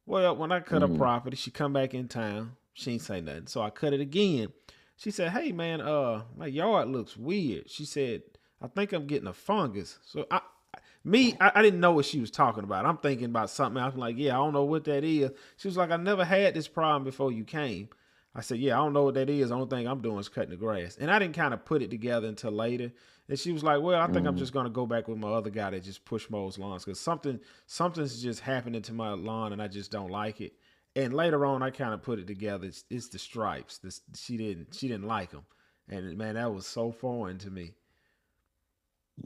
Well, when I cut her Hmm. property, she come back in town. She ain't say nothing. So I cut it again. She said, "Hey man, my yard looks weird." She said, "I think I'm getting a fungus." So I didn't know what she was talking about. I'm thinking about something else. I'm like, "Yeah, I don't know what that is." She was like, "I never had this problem before you came." I said, "Yeah, I don't know what that is. The only thing I'm doing is cutting the grass." And I didn't kind of put it together until later. And she was like, "Well, I think I'm Hmm. just gonna go back with my other guy that just push mows lawns because something's just happening to my lawn and I just don't like it." And later on, I kind of put it together. It's the stripes. She didn't like them, and man, that was so foreign to me.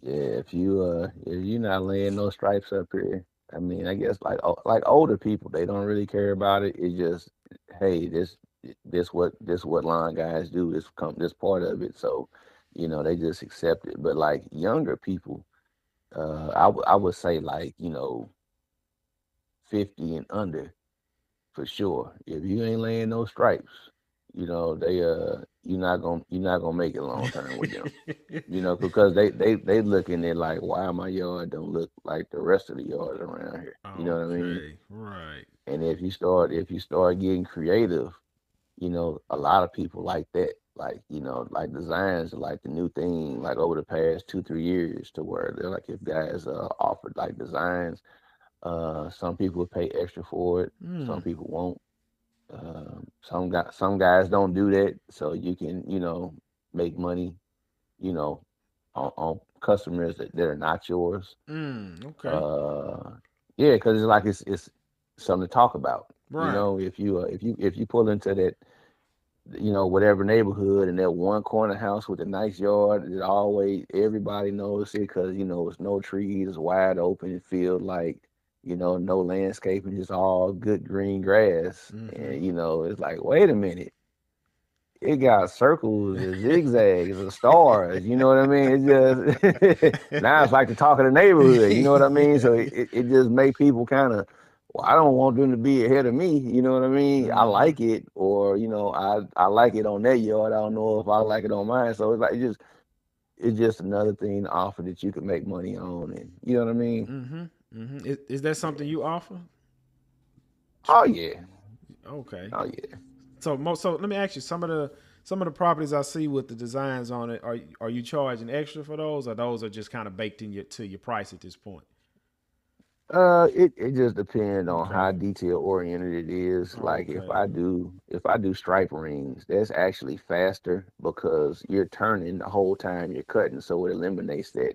Yeah, if you're not laying no stripes up here, I mean, I guess like older people, they don't really care about it. It's just, hey, this. this what line guys do. This part of it. So, they just accept it. But like younger people, I would say like 50 and under for sure. If you ain't laying no stripes, you're not gonna make it long term with them. Because they looking at like, why my yard don't look like the rest of the yards around here. You know what I mean? Okay, right. And if you start getting creative, a lot of people like that. Like, like designs are like the new thing, like over the past 2, 3 years, to where they're like, if guys offered like designs, some people would pay extra for it, some Mm, people won't. Some guys don't do that, so you can make money, you know, on customers that are not yours. okay. Uh, yeah, because it's like it's something to talk about. Right. If you pull into that, whatever neighborhood, and that one corner house with a nice yard, it always everybody knows it because it's no trees, it's wide open field, like no landscaping, just all good green grass, Mm-hmm. and it's like, wait a minute, it got circles and zigzags and stars. You know what I mean? It just now it's like the talk of the neighborhood. You know what I mean? So it just make people kind of. Well, I don't want them to be ahead of me. You know what I mean? I Mm-hmm. like it, or I like it on their yard. I don't know if I like it on mine. So it's like it's just another thing to offer that you can make money on, and you know what I mean? Mm-hmm. Mm-hmm. Is that something Yeah. you offer? Oh yeah. Okay. Oh yeah. So let me ask you, some of the properties I see with the designs on it, are you charging extra for those, or those are just kind of baked in your price at this point? It just depends on Okay. how detail oriented it is. Like Okay. if I do stripe rings, that's actually faster because you're turning the whole time you're cutting, so it eliminates that.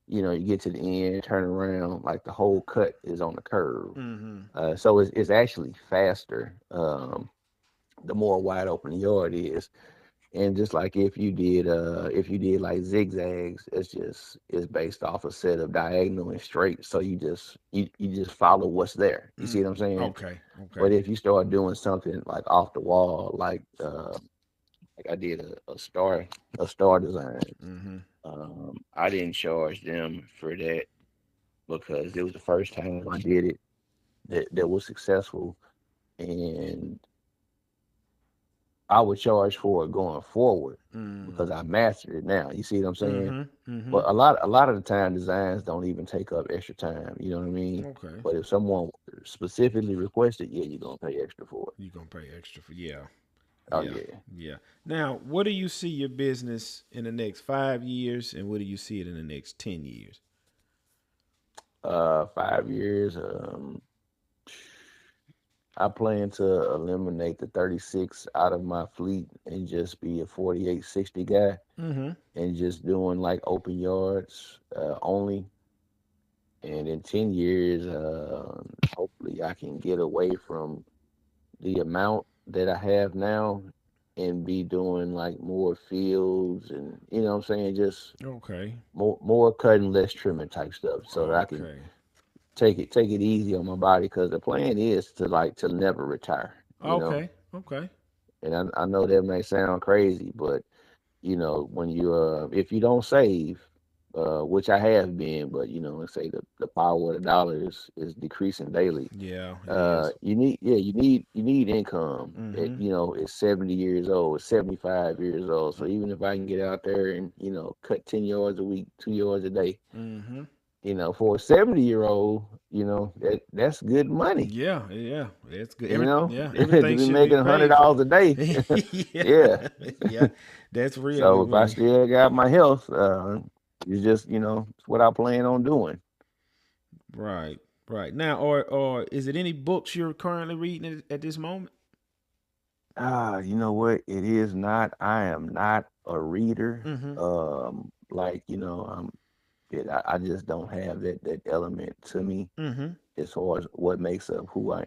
You get to the end, turn around, like the whole cut is on the curve. Mm-hmm. So it's actually faster. The more wide open the yard is. And just like if you did like zigzags, it's based off a set of diagonal and straight. So you just follow what's there. You see Mm. what I'm saying? Okay. But Okay. if you start doing something like off the wall, like I did a star design, Mm-hmm. I didn't charge them for that because it was the first time I did it that was successful, and I would charge for it going forward Mm. because I mastered it now. You see what I'm saying? Mm-hmm. Mm-hmm. But a lot of the time, designs don't even take up extra time. You know what I mean? Okay. But if someone specifically requested, yeah, you're gonna pay extra for it. You gonna pay extra for, yeah. Oh Yeah. yeah. Yeah. Now, what do you see your business in the next 5 years, and what do you see it in the next 10 years? 5 years. I plan to eliminate the 36 out of my fleet and just be a 48-60 guy, Mm-hmm. and just doing like open yards only. And in 10 years, hopefully I can get away from the amount that I have now and be doing like more fields, and what I'm saying, just Okay. more cutting, less trimming type stuff, so that I can Okay. take it easy on my body, because the plan is to never retire, Okay. Okay. and I know that may sound crazy, but when you if you don't save, which I have been, but let's say the power of the dollar is decreasing daily. Yeah, it is. You need income at Mm-hmm. at 70 years old, 75 years old. So even if I can get out there and cut 10 yards a week, 2 yards a day, Mm-hmm. for a 70-year-old, that's good money. Yeah, yeah, it's good. Yeah, To everything be should be making $100 paid for. a day. Yeah, Yeah. yeah, that's real So good if I money. still got my health, it's just it's what I plan on doing. Right, right. Now, or is it any books you're currently reading at this moment? You know what? It is not. I am not a reader. Mm-hmm. Like I just don't have that element to me Mm-hmm. as far as what makes up who I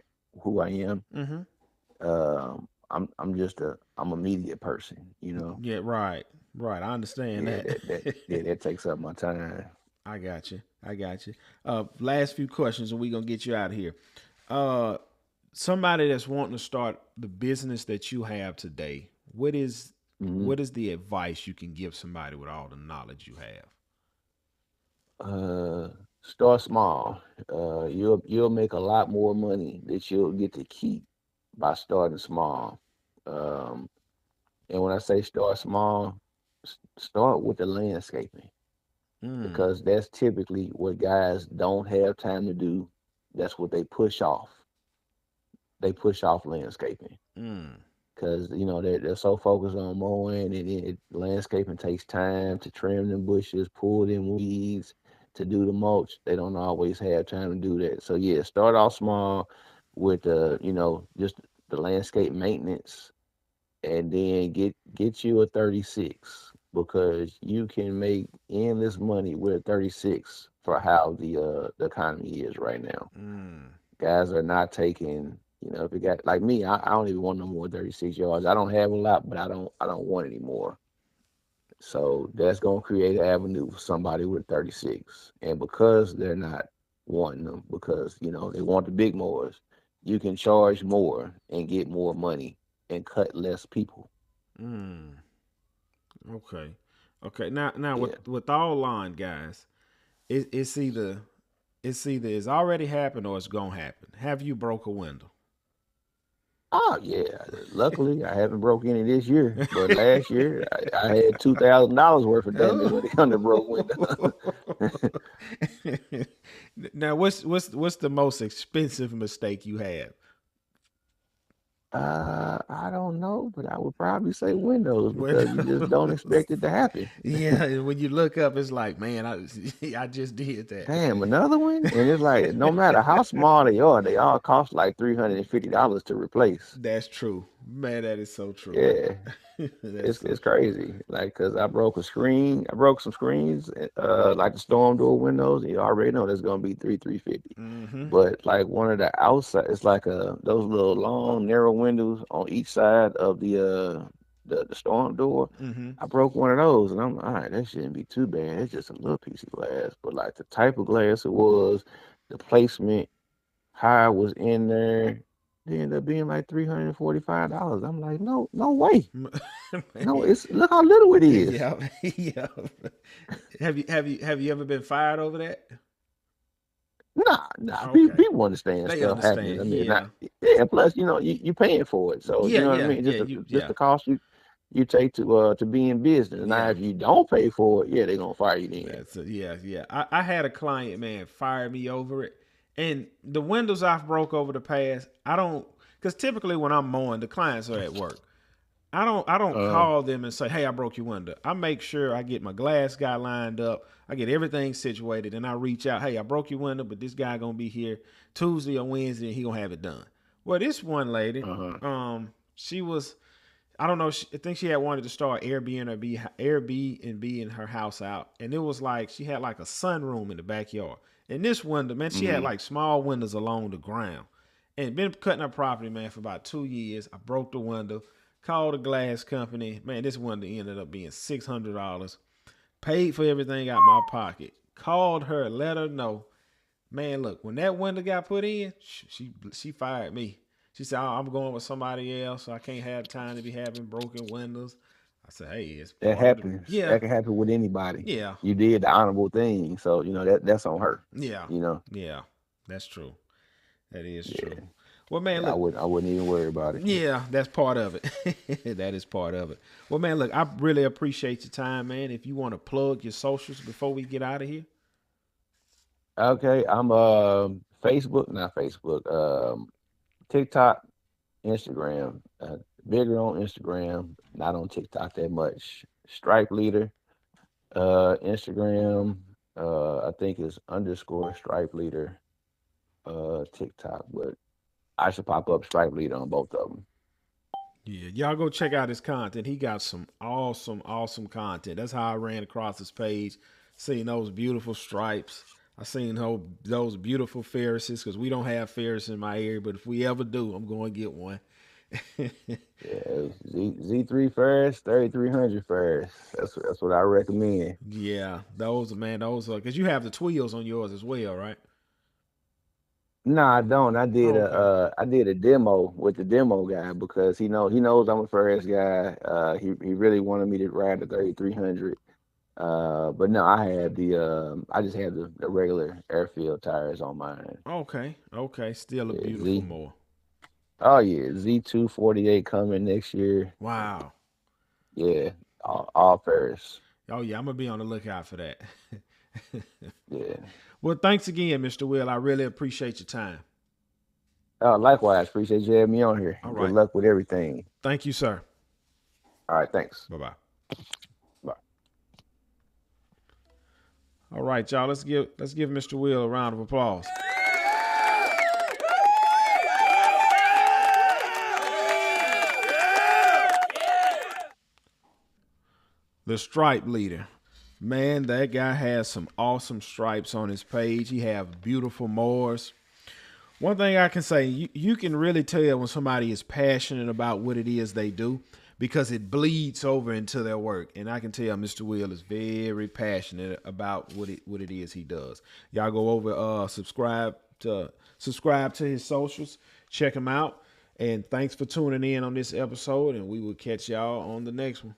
am. Mm-hmm. I'm a media person. Yeah, right, right. I understand Yeah, that. that takes up my time. I got you. I got you. Last few questions, and we're gonna get you out of here. Uh, somebody that's wanting to start the business that you have today, what is Hmm. what is the advice you can give somebody with all the knowledge you have? Uh, Start small. You'll make a lot more money that you'll get to keep by starting small. Um, and when I say start small, start with the landscaping Mm, because that's typically what guys don't have time to do. That's what they push off. They push off landscaping mm, because they're so focused on mowing, and landscaping takes time to trim them bushes, pull them weeds, to do the mulch. They don't always have time to do that. So yeah, start off small with just the landscape maintenance, and then get you a 36 because you can make endless money with a 36 for how the economy is right now. mm. Guys are not taking, if you got like me, I don't even want no more 36 yards. I don't have a lot, but I don't want any more. So that's gonna create an avenue for somebody with 36. And because they're not wanting them, because they want the big mowers, you can charge more and get more money and cut less people. Mm. Okay. Okay. Now Yeah. with all line guys, it's either it's already happened or it's gonna happen. Have you broke a window? Oh yeah. Luckily, I haven't broke any this year, but last year I had $2,000 worth of damage when it come to broke window. Now what's the most expensive mistake you have? I don't know, but I would probably say windows because you just don't Windows. expect it to happen. Yeah, and when you look up, it's like, man, I I just did that. Damn, another one? And it's like no matter how small they all cost like $350 to replace. That's true, man. That is so true. Yeah. That's It's so it's true. crazy. Like, cause I broke a screen. I broke some screens, like the storm door windows. You already know that's gonna be 350. Mm-hmm. But like one of the outside, it's like those little long narrow windows on each side of the storm door. Mm-hmm. I broke one of those, and I'm like, all right, that shouldn't be too bad. It's just a little piece of glass, but like the type of glass it was, the placement, how I was in there, it ended up being like $345. I'm like, no, no way. No, Man. it's look how little it is. Yeah, yeah. Have you ever been fired over that? Nah. Okay, People understand they stuff happens. understand. I mean, not Yeah, yeah. Plus, you paying for it, so yeah, you know what I yeah, mean. yeah. Just Yeah, the cost you take to be in business. Now, yeah. if you don't pay for it, yeah, they're gonna fire you then. Yeah, yeah. I had a client, man, fire me over it. And the windows I've broke over the past, I don't, because typically when I'm mowing, the clients are at work. I don't Uh, call them and say, hey, I broke your window. I make sure I get my glass guy lined up. I get everything situated, and I reach out, hey, I broke your window, but this guy gonna be here Tuesday or Wednesday, and he gonna have it done. Well, this one lady, uh-huh. she was, I don't know. I think she had wanted to start Airbnb in her house out, and it was like she had like a sunroom in the backyard. And this window, man, she had Hmm. like small windows along the ground, and been cutting her property, man, for about 2 years. I broke the window, called a glass company, man. This window ended up being $600. Paid for everything out my pocket. Called her, let her know, man. Look, when that window got put in, she fired me. She said, "Oh, I'm going with somebody else, so I can't have time to be having broken windows." I said, "Hey, it's That part of the happens. yeah, That can happen with anybody. yeah, You did the honorable thing, so that's on her. yeah, You know. yeah." That's true. That is true. Yeah. Well, man, Yeah. I look, wouldn't. I wouldn't even worry about it. yeah, that's part of it. That is part of it. Well, man, look, I really appreciate your time, man. If you want to plug your socials before we get out of here. Okay. I'm Facebook, not Facebook. TikTok, Instagram, bigger on Instagram, not on TikTok that much. Stripe Leader, Instagram, I think is underscore Stripe Leader, TikTok, but I should pop up Stripe Leader on both of them. Yeah, y'all go check out his content. He got some awesome, awesome content. That's how I ran across his page, seeing those beautiful stripes. I seen those beautiful Ferrises because we don't have Ferris in my area, but if we ever do, I'm going to get one. Yeah, Z3 first, 3300 first. That's what I recommend. Yeah, those man, those are because you have the twills on yours as well, right? No, I don't. Okay. I did a demo with the demo guy because he knows I'm a fast guy. He really wanted me to ride the 3300. But no, I just had the regular airfield tires on mine. Okay. Okay. Still a Yeah, beautiful Z. mower. Oh yeah, Z248 coming next year. Wow. Yeah, all Paris. Oh yeah, I'm gonna be on the lookout for that. Yeah. Well, thanks again, Mr. Will. I really appreciate your time. Likewise, appreciate you having me on here. All Good right. luck with everything. Thank you, sir. All right, thanks. Bye bye. Bye. All right, y'all. Let's give Mr. Will a round of applause. The stripe leader. Man, that guy has some awesome stripes on his page. He have beautiful mowers. One thing I can say, you can really tell when somebody is passionate about what it is they do because it bleeds over into their work. And I can tell Mr. Will is very passionate about what it is he does. Y'all go over subscribe to his socials, check him out. And thanks for tuning in on this episode, and we will catch y'all on the next one.